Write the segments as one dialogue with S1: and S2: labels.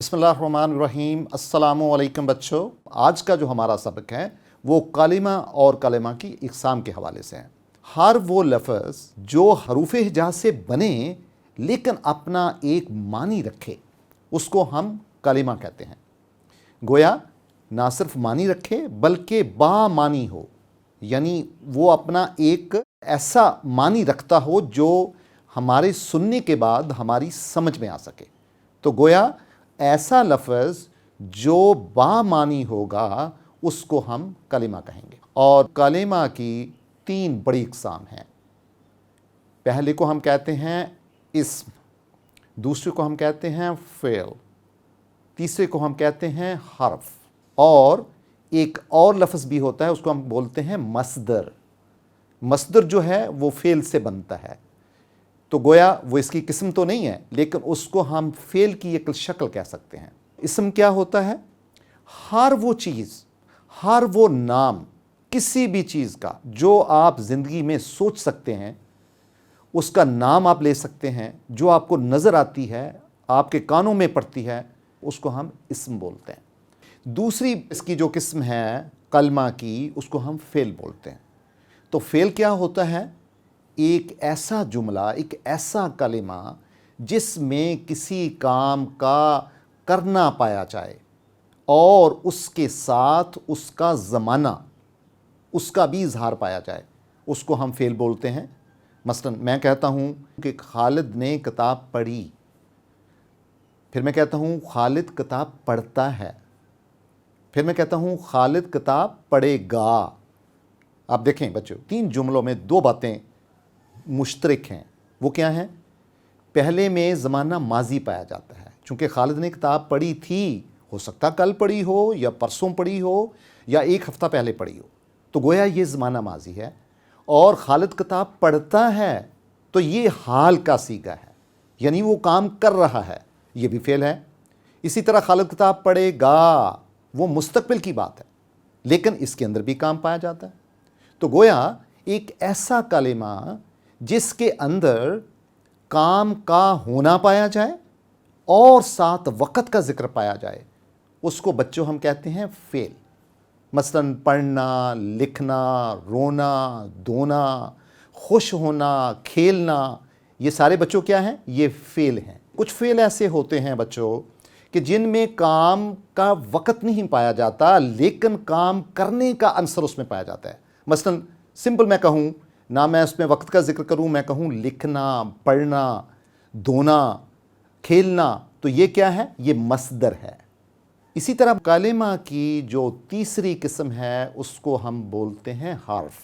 S1: बिस्मिल्लाहिर्रहमानिर्रहीम। अस्सलामु अलैकुम बच्चों। आज का जो हमारा सबक है वो कलिमा और कलिमा की इक़साम के हवाले से है। हर वो लफ्ज़ जो हरूफ हिजा से बने लेकिन अपना एक मानी रखे उसको हम कलिमा कहते हैं। गोया ना सिर्फ मानी रखे बल्कि बामानी हो, यानी वो अपना एक ऐसा मानी रखता हो जो हमारे सुनने के बाद हमारी समझ में आ सके। तो गोया ऐसा लफ्ज़ जो बामानी होगा उसको हम कलिमा कहेंगे। और कलिमा की तीन बड़ी इक़साम हैं। पहले को हम कहते हैं इस्म, दूसरे को हम कहते हैं फ़ेल, तीसरे को हम कहते हैं हर्फ, और एक और लफ्ज़ भी होता है उसको हम बोलते हैं मस्दर। मस्दर जो है वो फ़ेल से बनता है, तो गोया वो इसकी किस्म तो नहीं है लेकिन उसको हम फ़ेल की एक शक्ल कह सकते हैं। इस्म क्या होता है? हर वो चीज़, हर वो नाम, किसी भी चीज़ का जो आप ज़िंदगी में सोच सकते हैं उसका नाम आप ले सकते हैं। जो आपको नज़र आती है, आपके कानों में पड़ती है, उसको हम इस्म बोलते हैं। दूसरी इसकी जो किस्म है कलमा की, उसको हम फ़ेल बोलते हैं। तो फ़ेल क्या होता है? एक ऐसा जुमला, एक ऐसा कलिमा जिसमें किसी काम का करना पाया जाए और उसके साथ उसका ज़माना, उसका भी इजहार पाया जाए, उसको हम फ़ेल बोलते हैं। मसलन मैं कहता हूँ कि खालिद ने किताब पढ़ी, फिर मैं कहता हूँ खालिद किताब पढ़ता है, फिर मैं कहता हूँ खालिद किताब पढ़ेगा। आप देखें बच्चों, तीन जुमलों में दो बातें मुश्तरक हैं। वो क्या हैं? पहले में ज़माना माजी पाया जाता है, चूँकि खालिद ने किताब पढ़ी थी, हो सकता कल पढ़ी हो या परसों पढ़ी हो या एक हफ़्ता पहले पढ़ी हो, तो गोया ये ज़माना माजी है। और खालिद किताब पढ़ता है तो ये हाल का सीगा है, यानी वो काम कर रहा है, ये भी फ़ेल है। इसी तरह खालिद किताब पढ़ेगा, वो मुस्तक़बिल की बात है लेकिन इसके अंदर भी काम पाया जाता है। तो गोया एक ऐसा कलिमा जिसके अंदर काम का होना पाया जाए और साथ वक़्त का ज़िक्र पाया जाए, उसको बच्चों हम कहते हैं फ़ेल। मसलन पढ़ना, लिखना, रोना, धोना, खुश होना, खेलना, ये सारे बच्चों क्या हैं? ये फ़ेल हैं। कुछ फ़ेल ऐसे होते हैं बच्चों कि जिनमें काम का वक़्त नहीं पाया जाता लेकिन काम करने का अंसर उसमें पाया जाता है। मसलन सिंपल मैं कहूँ ना, मैं उसमें वक्त का जिक्र करूँ, मैं कहूँ लिखना, पढ़ना, धोना, खेलना, तो ये क्या है? ये मस्दर है। इसी तरह कलिमा की जो तीसरी किस्म है उसको हम बोलते हैं हर्फ।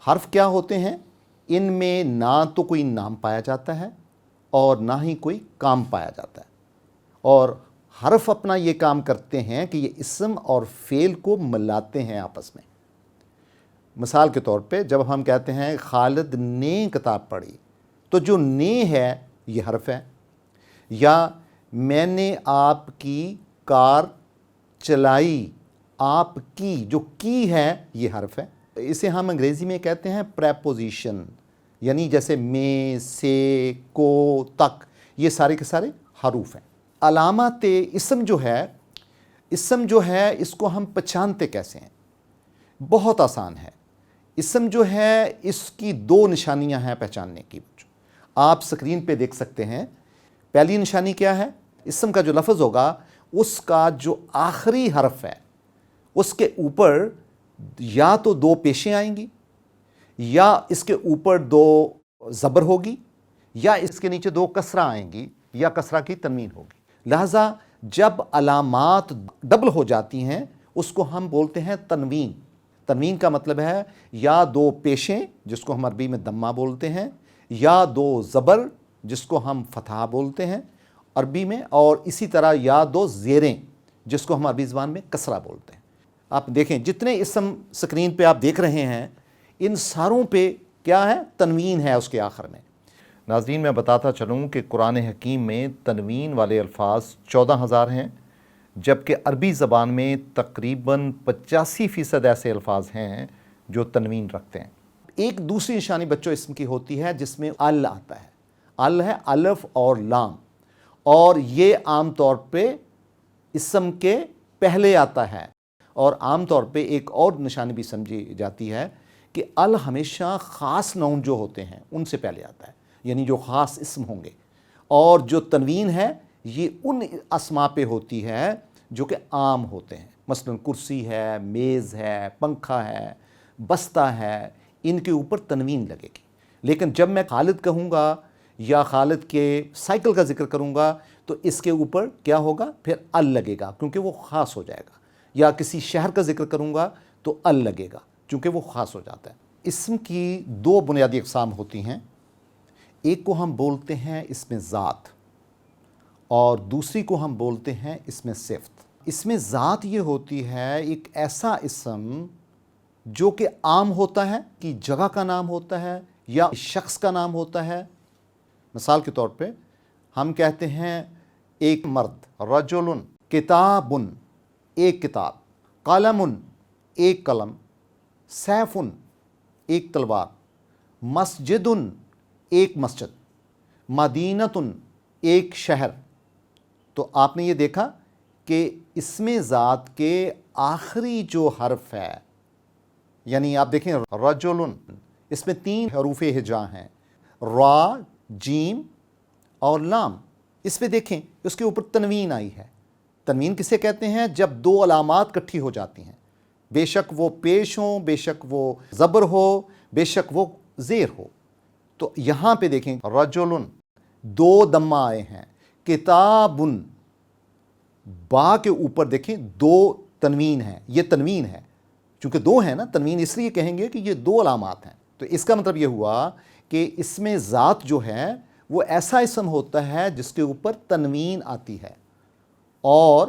S1: हर्फ क्या होते हैं? इनमें ना तो कोई नाम पाया जाता है और ना ही कोई काम पाया जाता है। और हर्फ अपना ये काम करते हैं कि ये इस्म और फ़ेल को मिलाते हैं आपस में। मिसाल के तौर पे जब हम कहते हैं खालिद ने किताब पढ़ी, तो जो ने है ये हर्फ है। या मैंने आपकी कार चलाई, आपकी जो की है ये हर्फ है। इसे हम अंग्रेज़ी में कहते हैं प्रेपोजिशन, यानी जैसे में, से, को, तक, ये सारे के सारे हरूफ हैं। अलामत इस्म जो है इसको हम पहचानते कैसे हैं? बहुत आसान है। इस्म जो है इसकी दो निशानियां हैं पहचानने की। आप स्क्रीन पे देख सकते हैं। पहली निशानी क्या है? इस्म का जो लफ्ज़ होगा उसका जो आखिरी हर्फ है उसके ऊपर या तो दो पेशें आएंगी, या इसके ऊपर दो ज़बर होगी, या इसके नीचे दो कसरा आएंगी, या कसरा की तनवीन होगी। लिहाजा जब अलामात डबल हो जाती हैं उसको हम बोलते हैं तनवीन। तनवीन का मतलब है या दो पेशें जिसको हम अरबी में दम्मा बोलते हैं, या दो ज़बर जिसको हम फतहा बोलते हैं अरबी में, और इसी तरह या दो ज़ेरें जिसको हम अरबी ज़बान में कसरा बोलते हैं। आप देखें जितने इस्म स्क्रीन पे आप देख रहे हैं इन सारों पे क्या है? तनवीन है उसके आखिर में। नाज़रीन, मैं बताता चलूँ कि कुरान हकीम में तनवीन वाले अल्फाज 14,000 हैं, जबकि अरबी ज़बान में तकरीबन 85% ऐसे अल्फाज हैं जो तनवीन रखते हैं। एक दूसरी निशानी बच्चों इस्म की होती है जिसमें अल आता है। अल है अलफ और लाम, اور یہ عام طور پہ اسم کے پہلے آتا ہے، اور عام طور پہ ایک اور نشانی بھی سمجھی جاتی ہے کہ ال ہمیشہ خاص نون جو ہوتے ہیں ان سے پہلے آتا ہے، یعنی جو خاص اسم ہوں گے، اور جو تنوین ہے یہ ان اسما پہ ہوتی ہے جو کہ عام ہوتے ہیں، مثلا کرسی ہے، میز ہے، پنکھا ہے، بستہ ہے، ان کے اوپر تنوین لگے گی۔ لیکن جب میں خالد کہوں گا یا خالد کے سائیکل کا ذکر کروں گا تو اس کے اوپر کیا ہوگا؟ پھر ال لگے گا، کیونکہ وہ خاص ہو جائے گا۔ یا کسی شہر کا ذکر کروں گا تو ال لگے گا، چونکہ وہ خاص ہو جاتا ہے۔ اسم کی دو بنیادی اقسام ہوتی ہیں، ایک کو ہم بولتے ہیں اسم ذات، اور دوسری کو ہم بولتے ہیں اسم صفت۔ اسم ذات یہ ہوتی ہے ایک ایسا اسم جو کہ عام ہوتا ہے، کہ جگہ کا نام ہوتا ہے یا شخص کا نام ہوتا ہے۔ مثال کے طور پہ ہم کہتے ہیں ایک مرد، رجل، کتاب، ایک کتاب، قلم، ایک قلم، سیف، ایک تلوار، مسجد، ایک مسجد، مدینہ، ایک شہر۔ تو آپ نے یہ دیکھا کہ اسم ذات کے آخری جو حرف ہے، یعنی آپ دیکھیں رجل، اس میں 3 حروف ہجا ہیں، را، جیم اور لام۔ اس پہ دیکھیں اس کے اوپر تنوین آئی ہے۔ تنوین کسے کہتے ہیں؟ جب 2 علامات کٹھی ہو جاتی ہیں، بے شک وہ پیش ہوں، بے شک وہ زبر ہو، بے شک وہ زیر ہو۔ تو یہاں پہ دیکھیں رجل، 2 دمہ آئے ہیں، کتاب، با کے اوپر دیکھیں 2 تنوین ہیں، یہ تنوین ہے، چونکہ 2 ہیں نا، تنوین اس لیے کہیں گے کہ یہ 2 علامات ہیں۔ تو اس کا مطلب یہ ہوا کہ اسم ذات جو ہے وہ ایسا اسم ہوتا ہے جس کے اوپر تنوین آتی ہے، اور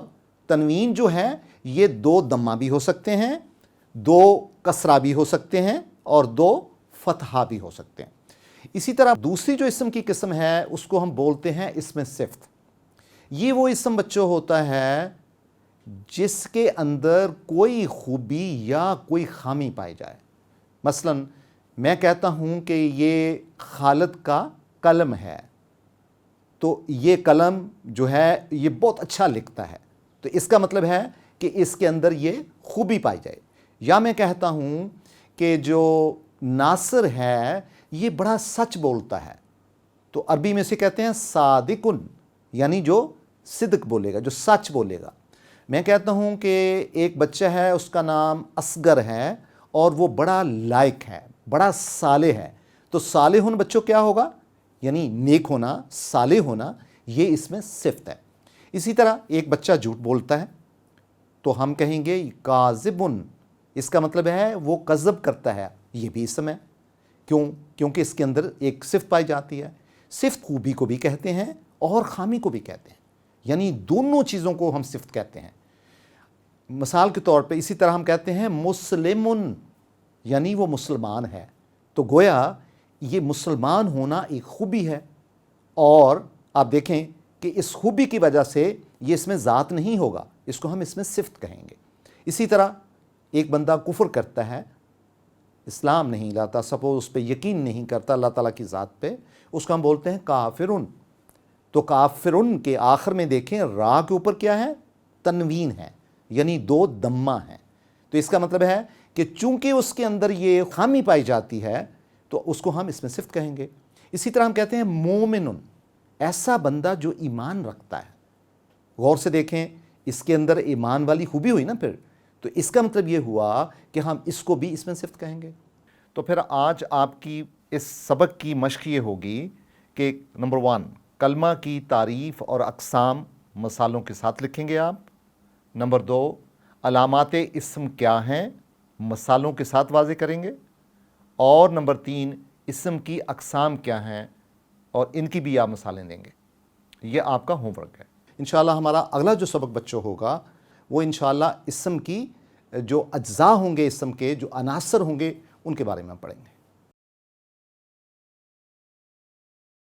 S1: تنوین جو ہے یہ 2 دمہ بھی ہو سکتے ہیں، 2 کسرہ بھی ہو سکتے ہیں، اور 2 فتحہ بھی ہو سکتے ہیں۔ اسی طرح دوسری جو اسم کی قسم ہے اس کو ہم بولتے ہیں اسم صفت۔ یہ وہ اسم بچوں ہوتا ہے جس کے اندر کوئی خوبی یا کوئی خامی پائی جائے۔ مثلا میں کہتا ہوں کہ یہ خالد کا قلم ہے، تو یہ قلم جو ہے یہ بہت اچھا لکھتا ہے، تو اس کا مطلب ہے کہ اس کے اندر یہ خوبی پائی جائے۔ یا میں کہتا ہوں کہ جو ناصر ہے یہ بڑا سچ بولتا ہے، تو عربی میں سے کہتے ہیں صادقن، یعنی جو صدق بولے گا، جو سچ بولے گا۔ میں کہتا ہوں کہ ایک بچہ ہے اس کا نام اصغر ہے اور وہ بڑا لائق ہے، بڑا صالح ہے، تو صالحن بچوں کیا ہوگا؟ یعنی نیک ہونا، صالح ہونا، یہ اس میں صفت ہے۔ اسی طرح ایک بچہ جھوٹ بولتا ہے تو ہم کہیں گے کاذبن، اس کا مطلب ہے وہ کذب کرتا ہے، یہ بھی اسم ہے۔ کیوں؟ کیونکہ اس کے اندر ایک صفت پائی جاتی ہے۔ صفت خوبی کو بھی کہتے ہیں اور خامی کو بھی کہتے ہیں، یعنی دونوں چیزوں کو ہم صفت کہتے ہیں۔ مثال کے طور پہ اسی طرح ہم کہتے ہیں مسلمن، یعنی وہ مسلمان ہے، تو گویا یہ مسلمان ہونا ایک خوبی ہے، اور آپ دیکھیں کہ اس خوبی کی وجہ سے یہ اس میں ذات نہیں ہوگا، اس کو ہم اس میں صفت کہیں گے۔ اسی طرح ایک بندہ کفر کرتا ہے، اسلام نہیں لاتا، سپوز اس پہ یقین نہیں کرتا اللہ تعالیٰ کی ذات پہ، اس کو ہم بولتے ہیں کافرن۔ تو کافرن کے آخر میں دیکھیں را کے اوپر کیا ہے؟ تنوین ہے، یعنی 2 دمہ ہیں۔ تو اس کا مطلب ہے کہ چونکہ اس کے اندر یہ خامی پائی جاتی ہے تو اس کو ہم اس میں صفت کہیں گے۔ اسی طرح ہم کہتے ہیں مومنن، ایسا بندہ جو ایمان رکھتا ہے۔ غور سے دیکھیں اس کے اندر ایمان والی خوبی ہوئی نا، پھر تو اس کا مطلب یہ ہوا کہ ہم اس کو بھی اس میں صفت کہیں گے۔ تو پھر آج آپ کی اس سبق کی مشق یہ ہوگی کہ نمبر 1 کلمہ کی تعریف اور اقسام مثالوں کے ساتھ لکھیں گے آپ۔ نمبر 2 علامات اسم کیا ہیں، مثالوں کے ساتھ واضح کریں گے۔ اور نمبر 3 اسم کی اقسام کیا ہیں اور ان کی بھی آپ مثالیں دیں گے۔ یہ آپ کا ہوم ورک ہے۔ انشاءاللہ ہمارا اگلا جو سبق بچوں ہوگا وہ انشاءاللہ اسم کی جو اجزاء ہوں گے، اسم کے جو عناصر ہوں گے ان کے بارے میں پڑھیں گے۔